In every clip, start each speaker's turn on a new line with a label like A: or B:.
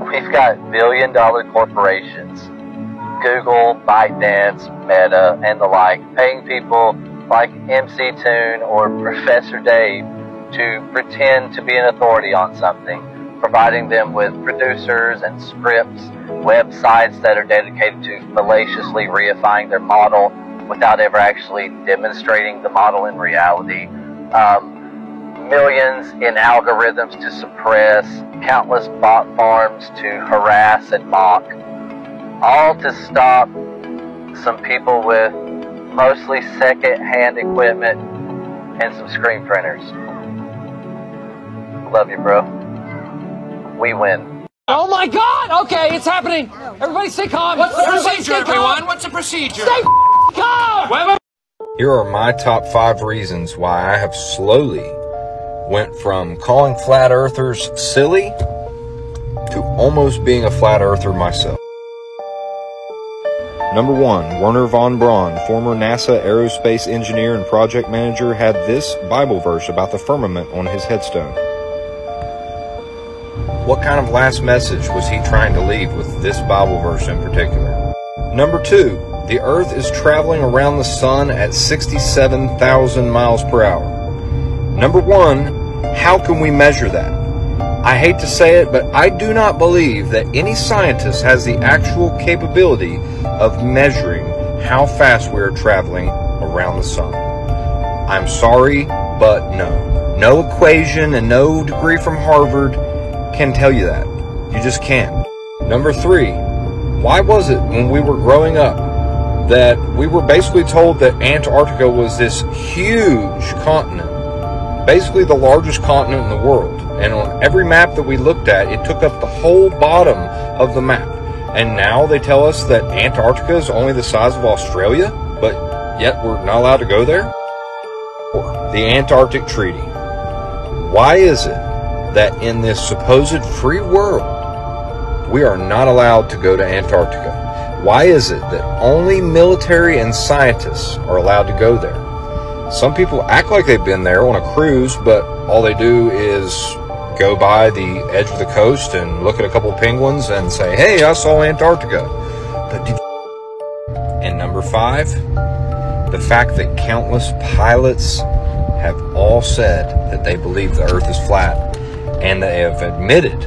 A: We've got billion-dollar corporations, Google, ByteDance, Meta, and the like, paying people like MC Toon or Professor Dave to pretend to be an authority on something, providing them with producers and scripts, websites that are dedicated to fallaciously reifying their model without ever actually demonstrating the model in reality. Millions in algorithms to suppress, countless bot farms to harass and mock, all to stop some people with mostly second-hand equipment and some screen printers. Love you, bro. We win.
B: Oh my God! Okay, it's happening. Everybody stay calm.
C: What's the procedure, everyone? What's the procedure?
B: Stay calm!
D: Here are my top 5 reasons why I have slowly went from calling flat earthers silly to almost being a flat earther myself. Number 1, Wernher von Braun, former NASA aerospace engineer and project manager, had this Bible verse about the firmament on his headstone. What kind of last message was he trying to leave with this Bible verse in particular? Number 2, the Earth is traveling around the sun at 67,000 miles per hour. Number 1, how can we measure that? I hate to say it, but I do not believe that any scientist has the actual capability of measuring how fast we are traveling around the sun. I'm sorry, but no. No equation and no degree from Harvard can tell you that. You just can't. Number 3, why was it when we were growing up that we were basically told that Antarctica was this huge continent, basically the largest continent in the world, and on every map that we looked at, it took up the whole bottom of the map, and now they tell us that Antarctica is only the size of Australia, but yet we're not allowed to go there? The Antarctic Treaty. Why is it that in this supposed free world, we are not allowed to go to Antarctica? Why is it that only military and scientists are allowed to go there? Some people act like they've been there on a cruise, but all they do is go by the edge of the coast and look at a couple of penguins and say, hey, I saw Antarctica. But and number 5, the fact that countless pilots have all said that they believe the Earth is flat, and they have admitted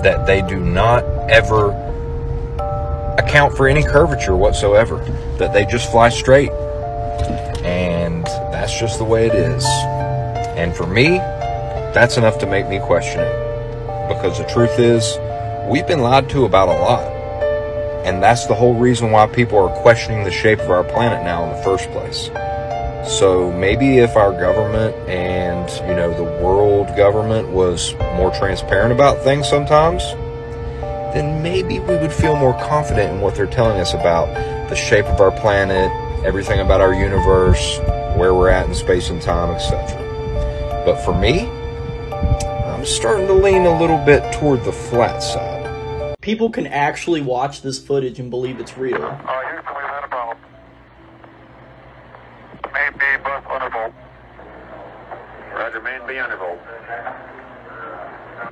D: that they do not ever account for any curvature whatsoever, that they just fly straight. And that's just the way it is. And for me, that's enough to make me question it. Because the truth is, we've been lied to about a lot. And that's the whole reason why people are questioning the shape of our planet now in the first place. So maybe if our government and, the world government was more transparent about things sometimes, then maybe we would feel more confident in what they're telling us about the shape of our planet, everything about our universe, where we're at in space and time, etc. But for me, I'm starting to lean a little bit toward the flat side.
E: People can actually watch this footage and believe it's real.
F: Houston, we've had a problem. Main B, bus undervolt. Roger, main B undervolt.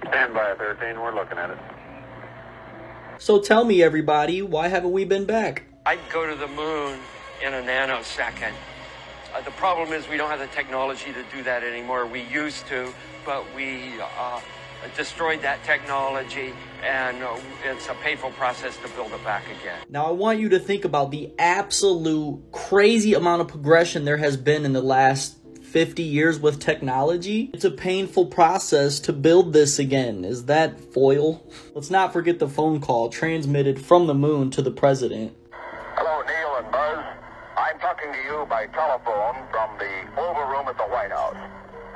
F: Stand by 13, we're looking at it.
E: So tell me, everybody, why haven't we been back?
C: I'd go to the moon in a nanosecond. The problem is we don't have the technology to do that anymore. We used to, but we destroyed that technology, and it's a painful process to build it back again.
E: Now, I want you to think about the absolute crazy amount of progression there has been in the last 50 years with technology. It's a painful process to build this again. Is that foil? Let's not forget the phone call transmitted from the moon to the president.
F: Hello, Neil and Buzz. I'm talking to you by telephone from the Oval Room at the White House.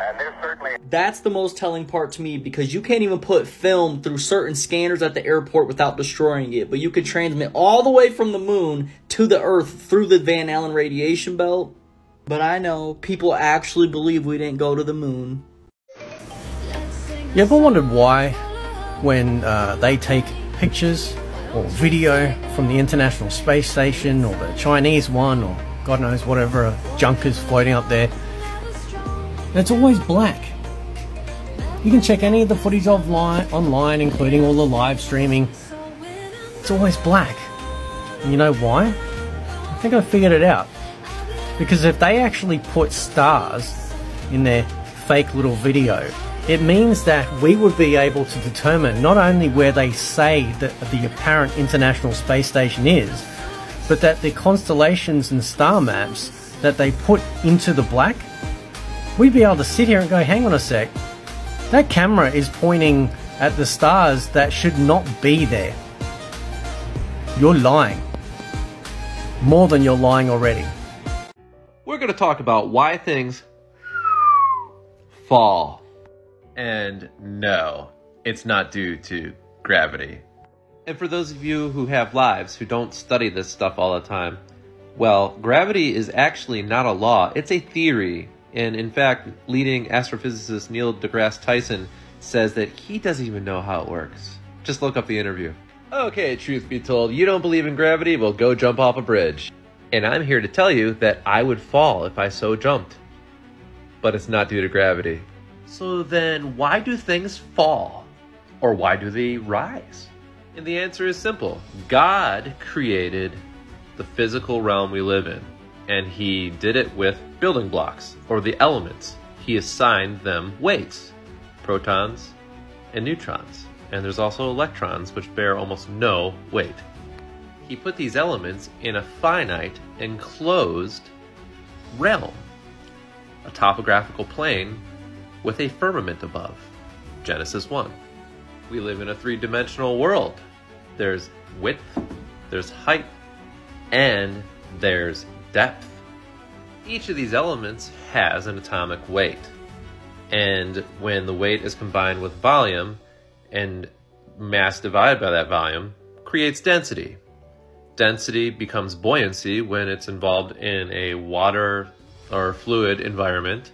F: And there's certainly...
E: That's the most telling part to me, because you can't even put film through certain scanners at the airport without destroying it. But you could transmit all the way from the moon to the Earth through the Van Allen radiation belt. But I know people actually believe we didn't go to the moon.
G: You ever wondered why, when they take pictures or video from the International Space Station or the Chinese one, or God knows whatever junk is floating up there, it's always black? You can check any of the footage online, including all the live streaming. It's always black. And you know why? I think I figured it out. Because if they actually put stars in their fake little video, it means that we would be able to determine not only where they say that the apparent International Space Station is, but that the constellations and star maps that they put into the black, we'd be able to sit here and go, hang on a sec, that camera is pointing at the stars that should not be there. You're lying. More than you're lying already.
H: We're going to talk about why things fall. And no, it's not due to gravity. And for those of you who have lives who don't study this stuff all the time, well, gravity is actually not a law, it's a theory. And in fact, leading astrophysicist Neil deGrasse Tyson says that he doesn't even know how it works. Just look up the interview. Okay, truth be told, you don't believe in gravity? Well, go jump off a bridge. And I'm here to tell you that I would fall if I so jumped. But it's not due to gravity. So then why do things fall? Or why do they rise? And the answer is simple. God created the physical realm we live in. And he did it with building blocks, or the elements. He assigned them weights, protons and neutrons. And there's also electrons, which bear almost no weight. He put these elements in a finite, enclosed realm, a topographical plane with a firmament above. Genesis 1. We live in a three-dimensional world. There's width, there's height, and there's depth. Each of these elements has an atomic weight. And when the weight is combined with volume, and mass divided by that volume, creates density. Density becomes buoyancy when it's involved in a water or fluid environment.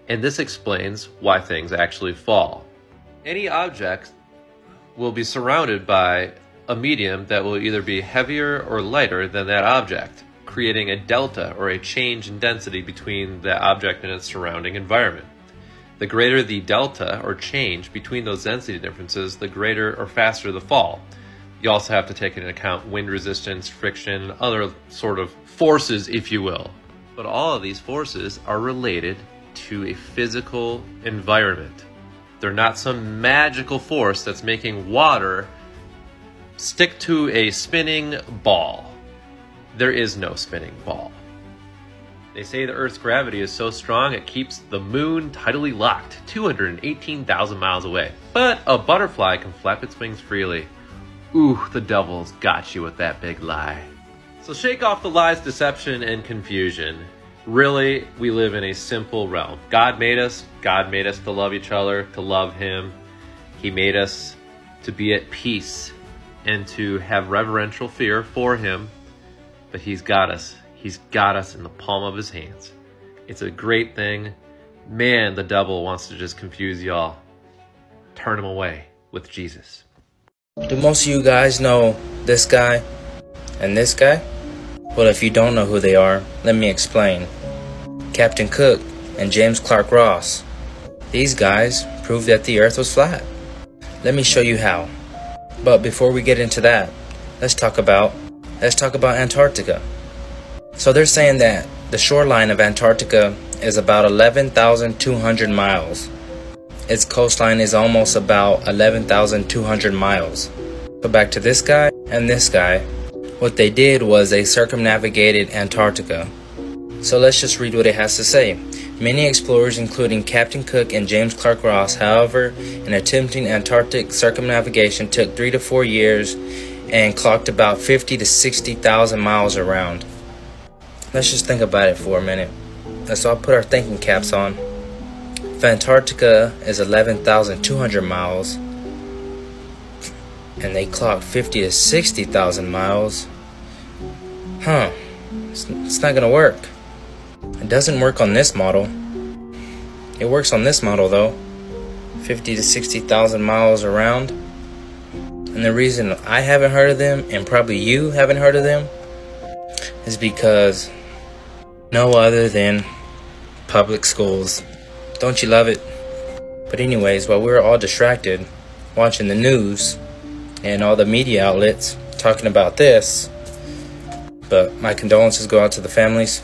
H: And this explains why things actually fall. Any object will be surrounded by a medium that will either be heavier or lighter than that object, creating a delta or a change in density between the object and its surrounding environment. The greater the delta or change between those density differences, the greater or faster the fall. You also have to take into account wind resistance, friction, other sort of forces, if you will. But all of these forces are related to a physical environment. They're not some magical force that's making water stick to a spinning ball. There is no spinning ball. They say the Earth's gravity is so strong it keeps the moon tidally locked 218,000 miles away. But a butterfly can flap its wings freely. Ooh, the devil's got you with that big lie. So shake off the lies, deception, and confusion. Really, we live in a simple realm. God made us to love each other, to love Him. He made us to be at peace and to have reverential fear for Him. But He's got us. He's got us in the palm of His hands. It's a great thing. Man, the devil wants to just confuse y'all. Turn him away with Jesus.
I: Do most of you guys know this guy and this guy? Well, if you don't know who they are, let me explain. Captain Cook and James Clark Ross. These guys proved that the Earth was flat. Let me show you how. But before we get into that, let's talk about Antarctica. So they're saying that the shoreline of Antarctica is about 11,200 miles. Its coastline is almost about 11,200 miles. So back to this guy and this guy. What they did was they circumnavigated Antarctica. So let's just read what it has to say. Many explorers, including Captain Cook and James Clark Ross, however, in attempting Antarctic circumnavigation took 3 to 4 years and clocked about 50 to 60,000 miles around. Let's just think about it for a minute. So I'll put our thinking caps on. If Antarctica is 11,200 miles and they clocked 50 to 60,000 miles, it's not gonna work. It doesn't work on this model. It works on this model though. 50 to 60,000 miles around. And the reason I haven't heard of them, and probably you haven't heard of them, is because no other than public schools. Don't you love it? But anyways, while we were all distracted watching the news and all the media outlets talking about this, but my condolences go out to the families.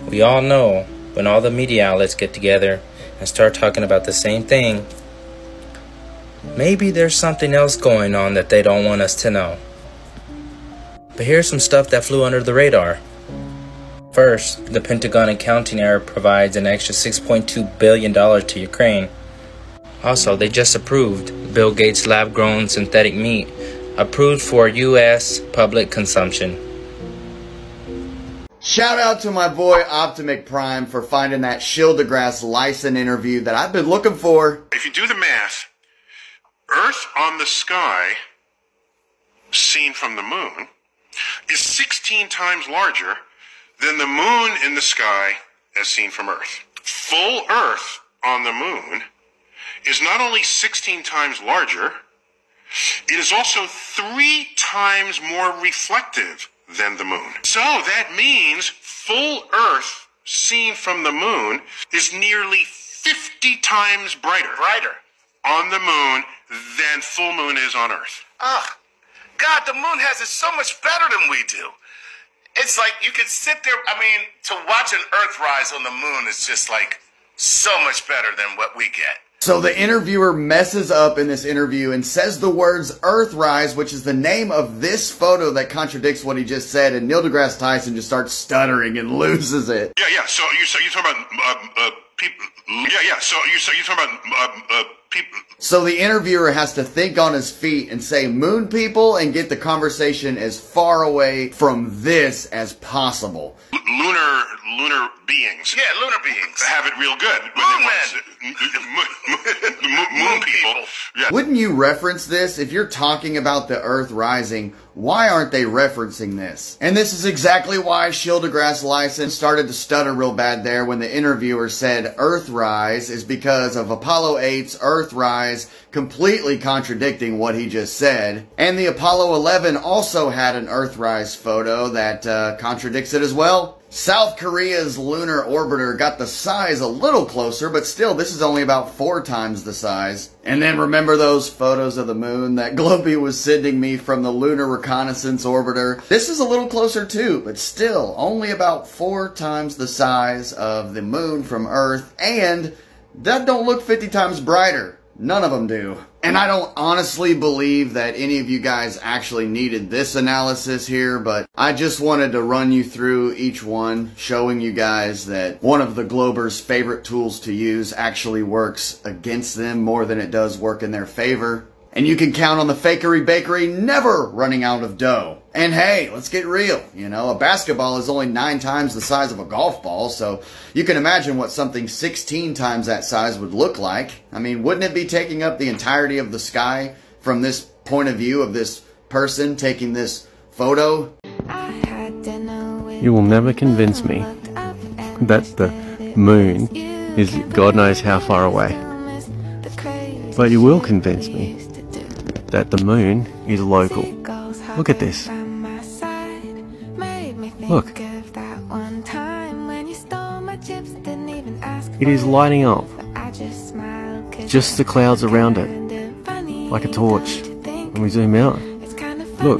I: We all know when all the media outlets get together and start talking about the same thing, maybe there's something else going on that they don't want us to know. But here's some stuff that flew under the radar. First, the Pentagon accounting error provides an extra $6.2 billion to Ukraine. Also, they just approved Bill Gates' lab-grown synthetic meat, approved for U.S. public consumption.
J: Shout out to my boy Optimic Prime for finding that Gil deGrasse Tyson interview that I've been looking for.
K: If you do the math, Earth on the sky, seen from the moon, is 16 times larger than the moon in the sky as seen from Earth. Full Earth on the moon is not only 16 times larger, it is also 3 times more reflective than the moon. So that means full Earth seen from the moon is nearly 50 times brighter on the moon than full moon is on Earth.
L: Ah, God, the moon has it so much better than we do. It's like you could sit there, I mean, to watch an Earthrise on the moon is just like so much better than what we get.
J: So the interviewer messes up in this interview and says the words Earthrise, which is the name of this photo that contradicts what he just said, and Neil deGrasse Tyson just starts stuttering and loses it.
K: Yeah. So you're talking about people. Yeah. So you're talking about people.
J: So the interviewer has to think on his feet and say moon people and get the conversation as far away from this as possible.
K: Lunar beings.
L: Yeah, lunar beings.
K: Have it real good. Moon people. Yeah.
J: Wouldn't you reference this? If you're talking about the Earth rising, why aren't they referencing this? And this is exactly why Gil deGrasse Tyson started to stutter real bad there when the interviewer said Earthrise, is because of Apollo 8's Earthrise completely contradicting what he just said. And the Apollo 11 also had an Earthrise photo that contradicts it as well. South Korea's lunar orbiter got the size a little closer, but still, this is only about 4 times the size. And then remember those photos of the moon that Globey was sending me from the Lunar Reconnaissance Orbiter? This is a little closer too, but still only about 4 times the size of the moon from Earth, and that don't look 50 times brighter. None of them do. And I don't honestly believe that any of you guys actually needed this analysis here, but I just wanted to run you through each one, showing you guys that one of the Globers' favorite tools to use actually works against them more than it does work in their favor. And you can count on the fakery bakery never running out of dough. And hey, let's get real. You know, a basketball is only 9 times the size of a golf ball, so you can imagine what something 16 times that size would look like. I mean, wouldn't it be taking up the entirety of the sky from this point of view of this person taking this photo?
G: You will never convince me that the moon is God knows how far away. But you will convince me that the moon is local. Look at this. Look. It is lighting up. Just the clouds around it. Like a torch. When we zoom out. Look.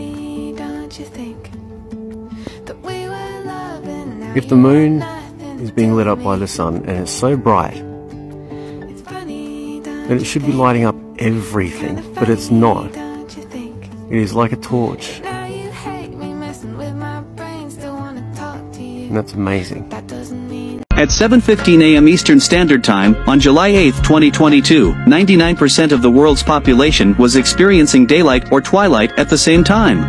G: If the moon is being lit up by the sun and it's so bright, then it should be lighting up everything, but it's not. It is like a torch. And that's amazing.
M: At 7:15 a.m. Eastern Standard Time, on July 8, 2022, 99% of the world's population was experiencing daylight or twilight at the same time.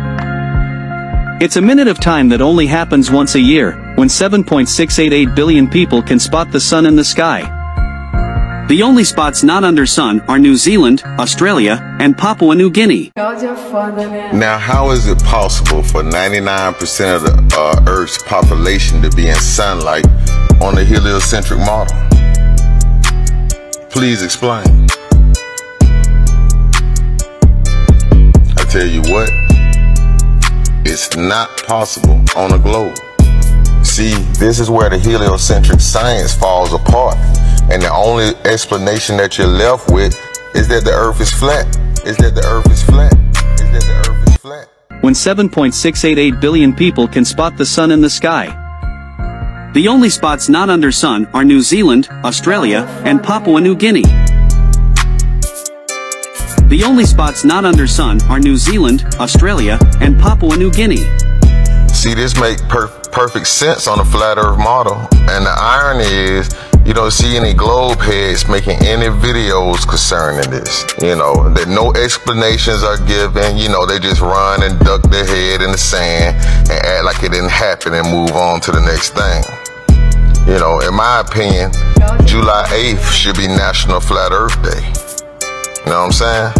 M: It's a minute of time that only happens once a year, when 7.688 billion people can spot the sun in the sky. The only spots not under sun are New Zealand, Australia, and Papua New Guinea.
N: Now, how is it possible for 99% of the Earth's population to be in sunlight on the heliocentric model? Please explain. I tell you what, it's not possible on a globe. See, this is where the heliocentric science falls apart. and the only explanation that you're left with is that the earth is flat. Is that the earth is flat. Is that the earth is flat.
M: When 7.688 billion people can spot the sun in the sky. The only spots not under sun are New Zealand, Australia, and Papua New Guinea. The only spots not under sun are New Zealand, Australia, and Papua New Guinea.
N: See, this makes perfect sense on a flat earth model. And the irony is, you don't see any globe heads making any videos concerning this. You know, that no explanations are given. You know, they just run and duck their head in the sand and act like it didn't happen and move on to the next thing. You know, in my opinion, July 8th should be National Flat Earth Day. You know what I'm saying?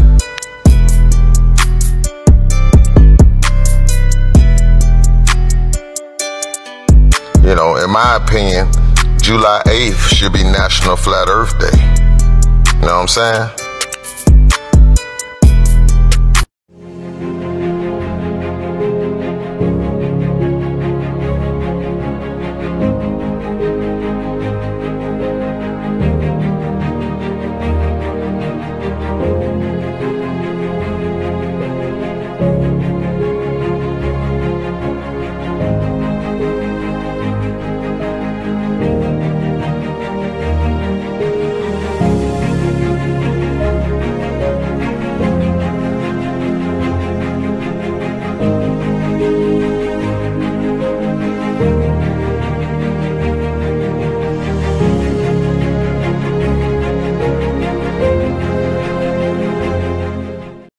N: You know, in my opinion, July 8th should be National Flat Earth Day. You know what I'm saying?